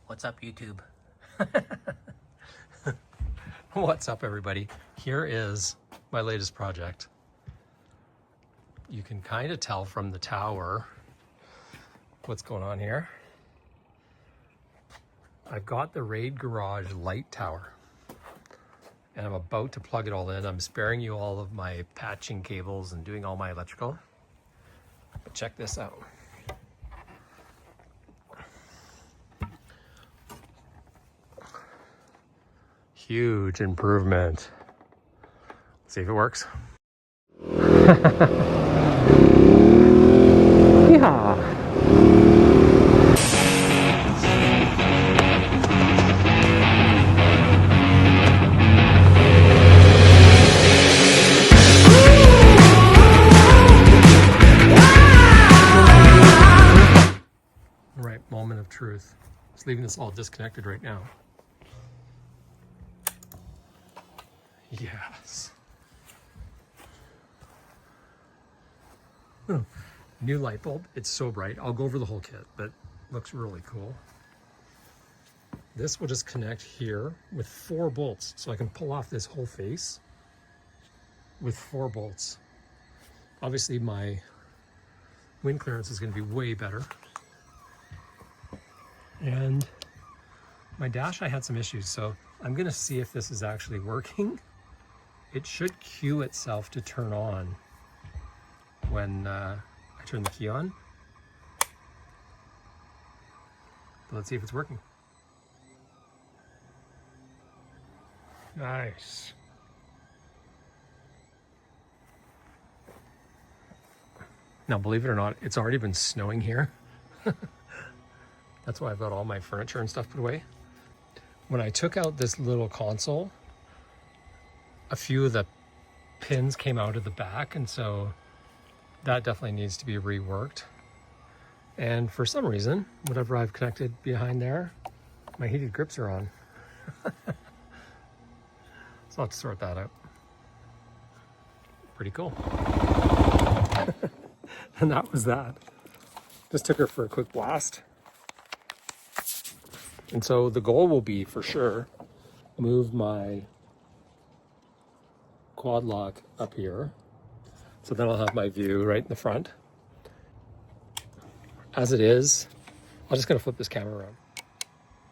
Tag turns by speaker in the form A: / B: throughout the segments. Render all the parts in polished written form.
A: What's up, YouTube? What's up, everybody? Here is my latest project. You can kind of tell from the tower what's going on here. I've got the Rade Garage Lite tower and I'm about to plug it all in. I'm sparing you all of my patching cables and doing all my electrical. But check this out. Huge improvement. Let's see if it works. Yeehaw. Right, moment of truth. Just leaving this all disconnected right now. Yes. New light bulb. It's so bright. I'll go over the whole kit, but looks really cool. This will just connect here with 4 bolts. So I can pull off this whole face with 4 bolts. Obviously my wind clearance is going to be way better. And my dash, I had some issues, so I'm going to see if this is actually working. It should cue itself to turn on when I turn the key on. But let's see if it's working. Nice. Now, believe it or not, it's already been snowing here. That's why I've got all my furniture and stuff put away. When I took out this little console, a few of the pins came out of the back, and so that definitely needs to be reworked. And for some reason, whatever I've connected behind there, my heated grips are on. So I'll have to sort that out. Pretty cool. And that was that. Just took her for a quick blast. And so the goal will be, for sure, move my quad lock up here. So then I'll have my view right in the front. As it is, I'm just gonna flip this camera around.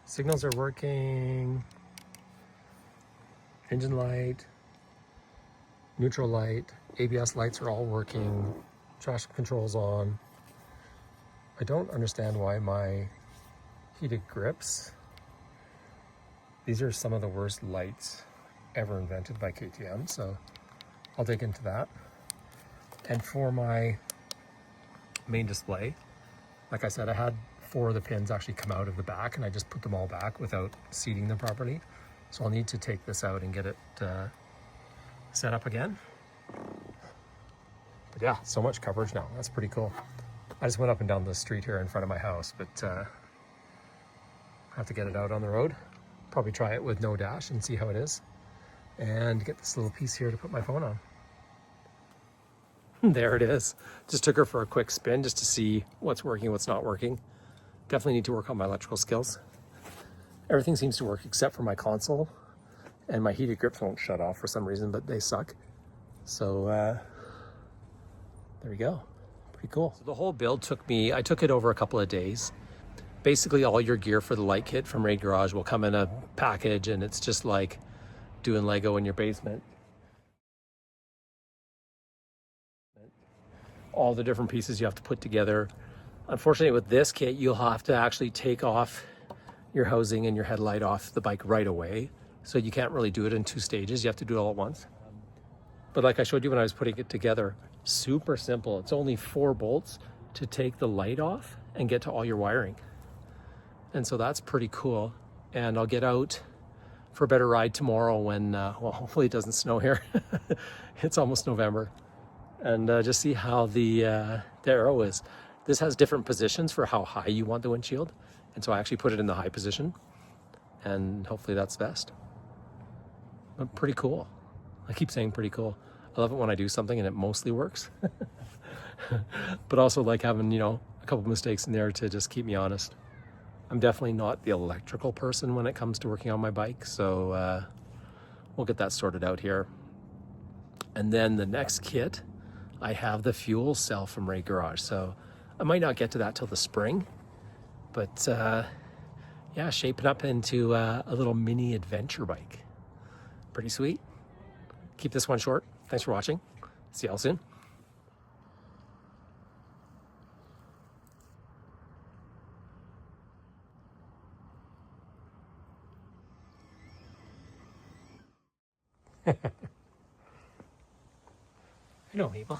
A: Signals are working. Engine light, neutral light, ABS lights are all working. Traction control's on. I don't understand why my heated grips, these are some of the worst lights ever invented by KTM, so I'll dig into that. And for my main display, like I said, I had 4 of the pins actually come out of the back and I just put them all back without seating them properly. So I'll need to take this out and get it set up again. But yeah, so much coverage now. That's pretty cool. I just went up and down the street here in front of my house, but I have to get it out on the road. Probably try it with no dash and see how it is. And get this little piece here to put my phone on. There it is. Just took her for a quick spin just to see what's working, what's not working. Definitely need to work on my electrical skills. Everything seems to work except for my console, and my heated grips won't shut off for some reason, but they suck. So there we go. Pretty cool. So the whole build took me, I took it over a couple of days. Basically all your gear for the light kit from Rade Garage will come in a package, and it's just like doing Lego in your basement. All the different pieces you have to put together. Unfortunately with this kit, you'll have to actually take off your housing and your headlight off the bike right away. So you can't really do it in 2 stages. You have to do it all at once. But like I showed you when I was putting it together, super simple. It's only 4 bolts to take the light off and get to all your wiring. And so that's pretty cool. And I'll get out for a better ride tomorrow when, well, hopefully it doesn't snow here. It's almost November. And just see how the aero is. This has different positions for how high you want the windshield. And so I actually put it in the high position, and hopefully that's best. But pretty cool. I keep saying pretty cool. I love it when I do something and it mostly works. But also like having, you know, a couple mistakes in there to just keep me honest. I'm definitely not the electrical person when it comes to working on my bike, so we'll get that sorted out here. And then the next kit, I have the fuel cell from Rade Garage, so I might not get to that till the spring, but yeah, shaping up into a little mini adventure bike. Pretty sweet. Keep this one short. Thanks for watching. See y'all soon. Hello, people.